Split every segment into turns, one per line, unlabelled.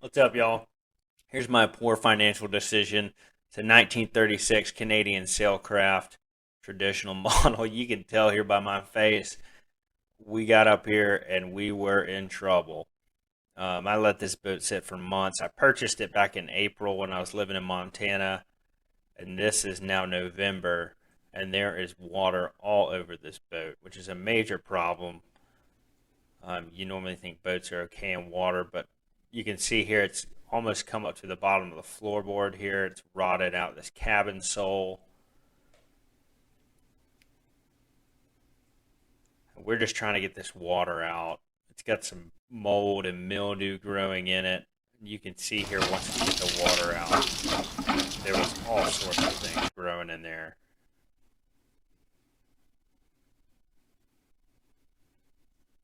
What's up, y'all? Here's my poor financial decision. It's a 1936 Canadian SailCraft traditional model. You can tell here by my face. We got up here and we were in trouble. I let this boat sit for months. I purchased it back in April when I was living in Montana, and this is now November, and there is water all over this boat, which is a major problem. You normally think boats are okay in water, but you can see here it's almost come up to the bottom of the floorboard here. It's rotted out this cabin sole. We're just trying to get this water out. It's got some mold and mildew growing in it. You can see here once we get the water out, there was all sorts of things growing in there.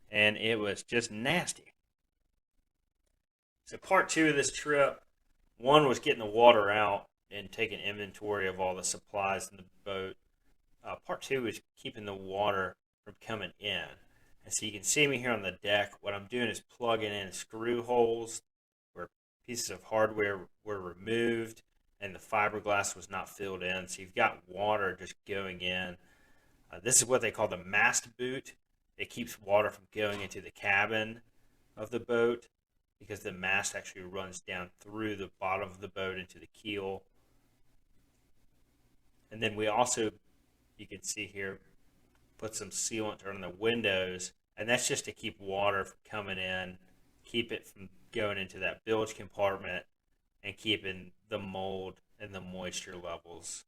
And it was just nasty. So part two of this trip, one was getting the water out and taking inventory of all the supplies in the boat. Part two is keeping the water from coming in. And so you can see me here on the deck. What I'm doing is plugging in screw holes where pieces of hardware were removed and the fiberglass was not filled in. So you've got water just going in. This is what they call the mast boot. It keeps water from going into the cabin of the boat because the mast actually runs down through the bottom of the boat into the keel. And then we also, you can see here, put some sealant on the windows, and that's just to keep water from coming in, keep it from going into that bilge compartment, and keeping the mold and the moisture levels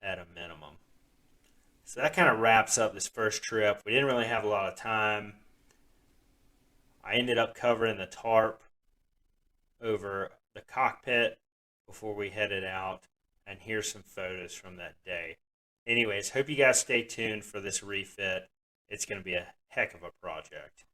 at a minimum. So that kind of wraps up this first trip. We didn't really have a lot of time. I ended up covering the tarp over the cockpit before we headed out. And here's some photos from that day. Anyways, hope you guys stay tuned for this refit. It's going to be a heck of a project.